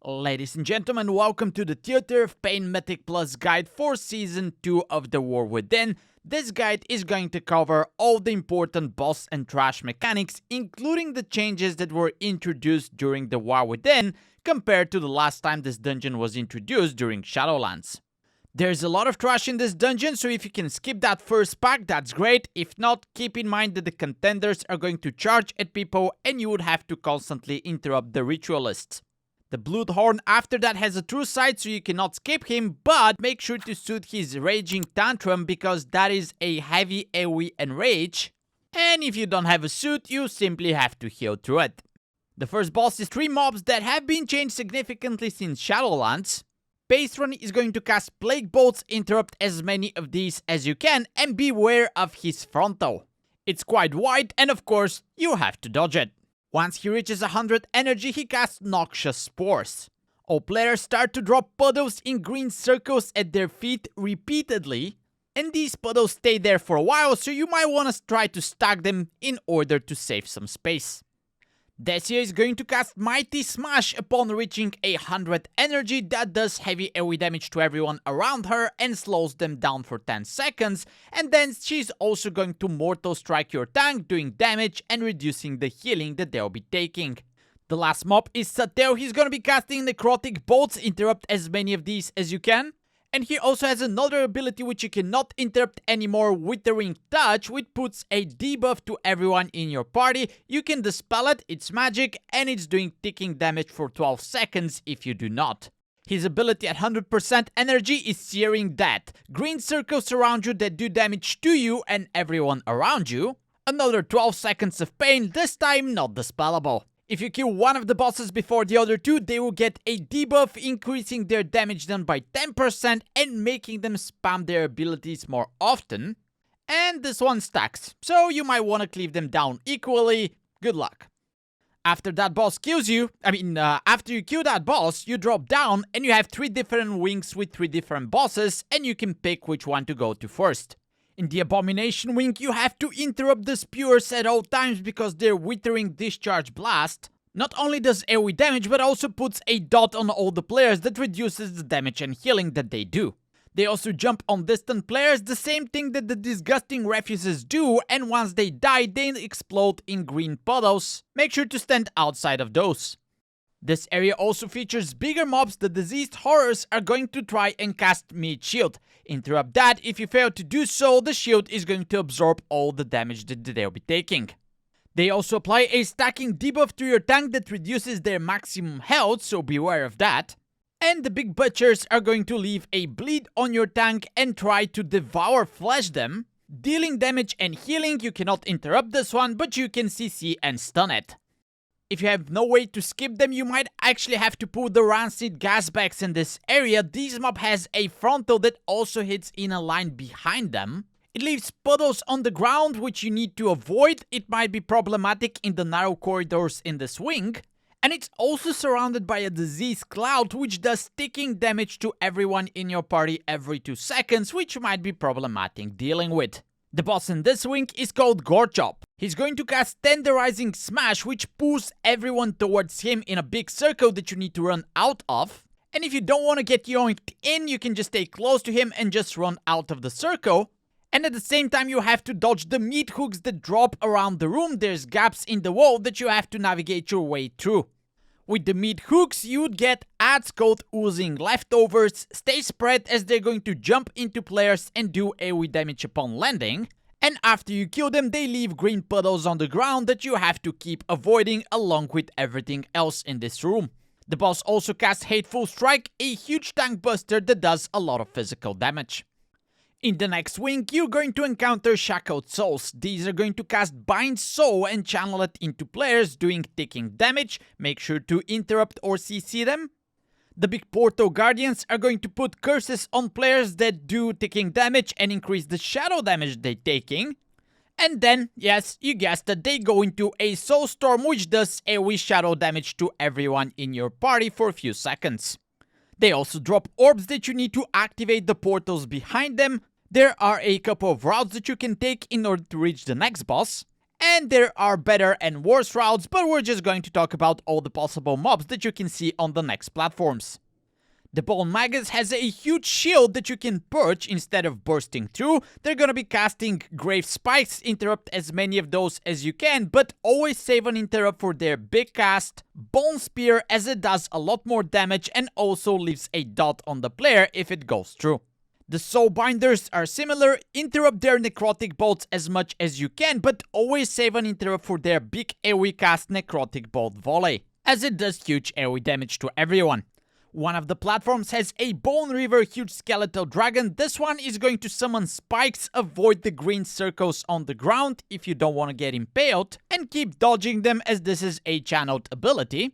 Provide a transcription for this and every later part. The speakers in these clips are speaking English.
Ladies and gentlemen, welcome to the Theater of Pain Mythic Plus guide for Season 2 of The War Within. This guide is going to cover all the important boss and trash mechanics, including the changes that were introduced during The War Within, compared to the last time this dungeon was introduced during Shadowlands. There's a lot of trash in this dungeon, so if you can skip that first pack, that's great. If not, keep in mind that the contenders are going to charge at people and you would have to constantly interrupt the ritualists. The Bloodhorn after that has a true sight, so you cannot skip him, but make sure to suit his Raging Tantrum because that is a heavy AoE and rage. And if you don't have a suit, you simply have to heal through it. The first boss is 3 mobs that have been changed significantly since Shadowlands. Patron is going to cast Plague Bolts, interrupt as many of these as you can, and beware of his frontal. It's quite wide and of course, you have to dodge it. Once he reaches 100 energy, he casts Noxious Spores. All players start to drop puddles in green circles at their feet repeatedly, and these puddles stay there for a while, so you might want to try to stack them in order to save some space. Dacia is going to cast Mighty Smash upon reaching 100 energy that does heavy AoE damage to everyone around her and slows them down for 10 seconds, and then she's also going to Mortal Strike your tank, doing damage and reducing the healing that they'll be taking. The last mob is Satel. He's going to be casting Necrotic Bolts, interrupt as many of these as you can. And he also has another ability which you cannot interrupt anymore, Withering Touch, which puts a debuff to everyone in your party. You can dispel it, it's magic, and it's doing ticking damage for 12 seconds if you do not. His ability at 100% energy is Searing Death. Green circles around you that do damage to you and everyone around you. Another 12 seconds of pain, this time not dispellable. If you kill one of the bosses before the other two, they will get a debuff, increasing their damage done by 10% and making them spam their abilities more often. And this one stacks, so you might want to cleave them down equally. Good luck. After that boss kills you, after you kill that boss, you drop down and you have 3 different wings with 3 different bosses, and you can pick which one to go to first. In the Abomination wing, you have to interrupt the Spewers at all times because their Withering Discharge Blast not only does AoE damage, but also puts a dot on all the players that reduces the damage and healing that they do. They also jump on distant players, the same thing that the Disgusting Refuses do, and once they die, they explode in green puddles. Make sure to stand outside of those. This area also features bigger mobs. The Diseased Horrors are going to try and cast Meat Shield. Interrupt that. If you fail to do so, the shield is going to absorb all the damage that they'll be taking. They also apply a stacking debuff to your tank that reduces their maximum health, so beware of that. And the Big Butchers are going to leave a bleed on your tank and try to devour flesh them. Dealing damage and healing, you cannot interrupt this one, but you can CC and stun it. If you have no way to skip them, you might actually have to pull the Rancid Gas Bags in this area. This mob has a frontal that also hits in a line behind them. It leaves puddles on the ground which you need to avoid. It might be problematic in the narrow corridors in this wing. And it's also surrounded by a disease cloud which does sticking damage to everyone in your party every 2 seconds, which might be problematic dealing with. The boss in this wing is called Gorechop. He's going to cast Tenderizing Smash, which pulls everyone towards him in a big circle that you need to run out of. And if you don't want to get yoinked in, you can just stay close to him and just run out of the circle. And at the same time, you have to dodge the meat hooks that drop around the room. There's gaps in the wall that you have to navigate your way through. With the meat hooks, you'd get Ad's Code Oozing Leftovers, stay spread as they're going to jump into players and do AoE damage upon landing. And after you kill them, they leave green puddles on the ground that you have to keep avoiding along with everything else in this room. The boss also casts Hateful Strike, a huge tank buster that does a lot of physical damage. In the next wing, you're going to encounter Shackled Souls. These are going to cast Bind Soul and channel it into players, doing ticking damage. Make sure to interrupt or CC them. The Big Portal Guardians are going to put curses on players that do ticking damage and increase the shadow damage they're taking. And then, yes, you guessed it, they go into a Soul Storm which does AoE shadow damage to everyone in your party for a few seconds. They also drop orbs that you need to activate the portals behind them. There are a couple of routes that you can take in order to reach the next boss. And there are better and worse routes, but we're just going to talk about all the possible mobs that you can see on the next platforms. The Bone Magus has a huge shield that you can perch instead of bursting through. They're gonna be casting Grave Spikes, interrupt as many of those as you can, but always save an interrupt for their big cast. Bone Spear, as it does a lot more damage and also leaves a dot on the player if it goes through. The Soulbinders are similar, interrupt their Necrotic Bolts as much as you can, but always save an interrupt for their big AoE cast Necrotic Bolt Volley, as it does huge AoE damage to everyone. One of the platforms has a Bone Reaver huge skeletal dragon. This one is going to summon spikes, avoid the green circles on the ground if you don't want to get impaled, and keep dodging them as this is a channeled ability.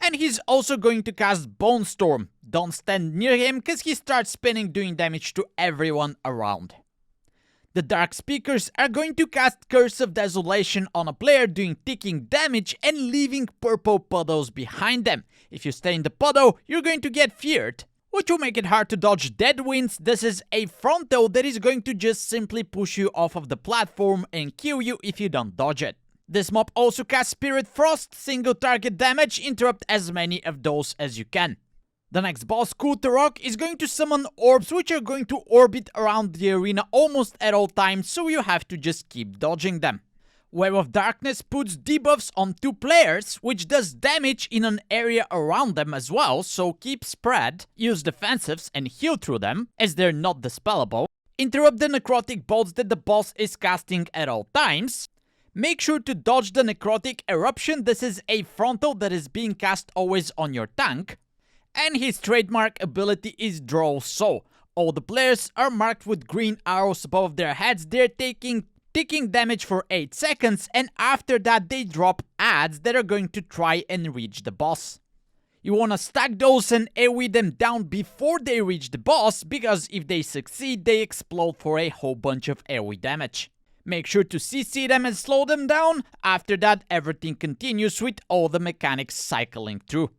And he's also going to cast Bone Storm. Don't stand near him cause he starts spinning doing damage to everyone around. The Dark Speakers are going to cast Curse of Desolation on a player doing ticking damage and leaving purple puddles behind them. If you stay in the puddle, you're going to get feared, which will make it hard to dodge Dead Winds. This is a frontal that is going to just simply push you off of the platform and kill you if you don't dodge it. This mob also casts Spirit Frost, single target damage, interrupt as many of those as you can. The next boss, Kul'tharok, is going to summon orbs which are going to orbit around the arena almost at all times, so you have to just keep dodging them. Web of Darkness puts debuffs on 2 players, which does damage in an area around them as well, so keep spread, use defensives and heal through them, as they're not dispellable. Interrupt the Necrotic Bolts that the boss is casting at all times. Make sure to dodge the Necrotic Eruption. This is a frontal that is being cast always on your tank. And his trademark ability is Draw Soul. All the players are marked with green arrows above their heads. They're taking ticking damage for 8 seconds, and after that they drop adds that are going to try and reach the boss. You wanna stack those and AoE them down before they reach the boss, because if they succeed, they explode for a whole bunch of AoE damage. Make sure to CC them and slow them down. After that, everything continues with all the mechanics cycling through.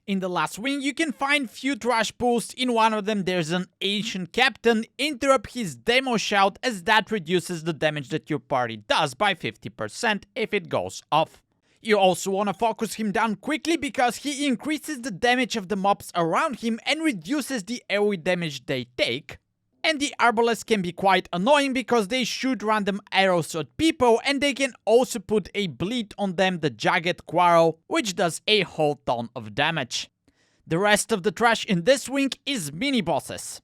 In the last wing, you can find few trash pools. In one of them, there's an Ancient Captain. Interrupt his Demo Shout, as that reduces the damage that your party does by 50% if it goes off. You also want to focus him down quickly because he increases the damage of the mobs around him and reduces the AoE damage they take. And the Arbalests can be quite annoying because they shoot random arrows at people, and they can also put a bleed on them, the Jagged Quarrel, which does a whole ton of damage. The rest of the trash in this wing is mini-bosses.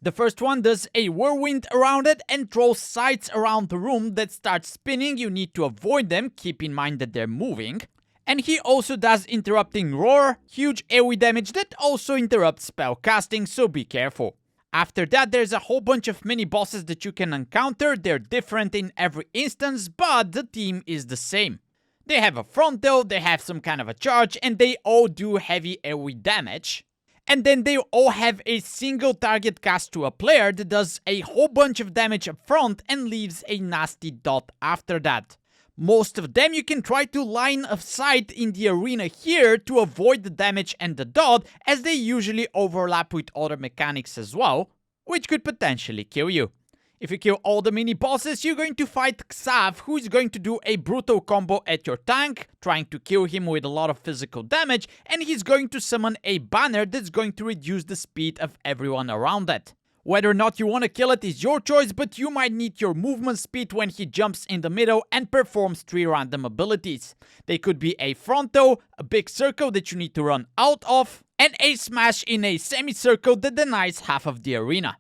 The first one does a whirlwind around it and throws sights around the room that start spinning. You need to avoid them, keep in mind that they're moving. And he also does Interrupting Roar, huge AoE damage that also interrupts spell casting, so be careful. After that, there's a whole bunch of mini-bosses that you can encounter. They're different in every instance, but the theme is the same. They have a frontal, they have some kind of a charge, and they all do heavy AoE damage. And then they all have a single target cast to a player that does a whole bunch of damage up front and leaves a nasty dot after that. Most of them you can try to line of sight in the arena here to avoid the damage and the dot, as they usually overlap with other mechanics as well, which could potentially kill you. If you kill all the mini bosses, you're going to fight Xav, who is going to do a brutal combo at your tank, trying to kill him with a lot of physical damage, and he's going to summon a banner that's going to reduce the speed of everyone around it. Whether or not you want to kill it is your choice, but you might need your movement speed when he jumps in the middle and performs 3 random abilities. They could be a frontal, a big circle that you need to run out of, and a smash in a semicircle that denies half of the arena.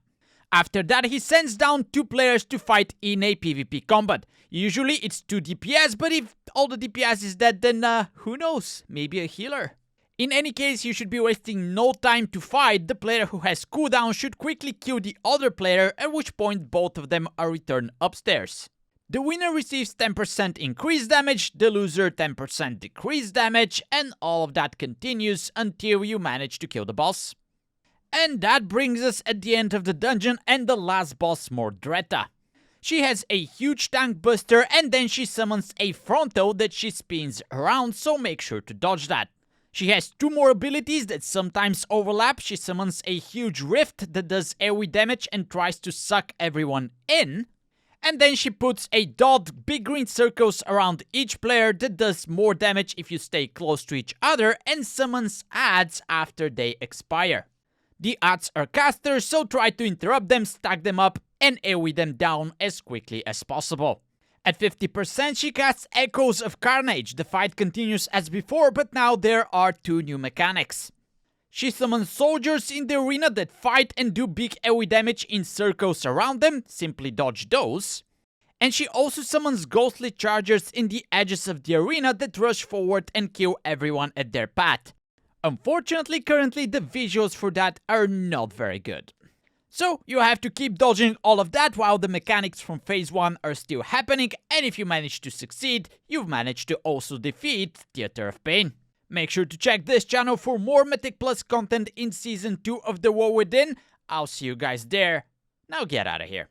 After that, he sends down 2 players to fight in a PvP combat. Usually it's 2 DPS, but if all the DPS is dead, then who knows, maybe a healer. In any case, you should be wasting no time to fight. The player who has cooldown should quickly kill the other player, at which point both of them are returned upstairs. The winner receives 10% increased damage, the loser 10% decreased damage, and all of that continues until you manage to kill the boss. And that brings us at the end of the dungeon and the last boss, Mordretha. She has a huge tank buster, and then she summons a frontal that she spins around, so make sure to dodge that. She has 2 more abilities that sometimes overlap. She summons a huge rift that does AoE damage and tries to suck everyone in. And then she puts a dot big green circles around each player that does more damage if you stay close to each other, and summons adds after they expire. The adds are casters, so try to interrupt them, stack them up, and AoE them down as quickly as possible. At 50%, she casts Echoes of Carnage. The fight continues as before, but now there are 2 new mechanics. She summons soldiers in the arena that fight and do big AoE damage in circles around them, simply dodge those. And she also summons ghostly chargers in the edges of the arena that rush forward and kill everyone at their path. Unfortunately, currently the visuals for that are not very good. So you have to keep dodging all of that while the mechanics from phase 1 are still happening, and if you manage to succeed, you've managed to also defeat Theater of Pain. Make sure to check this channel for more Mythic Plus content in Season 2 of The War Within. I'll see you guys there. Now get out of here.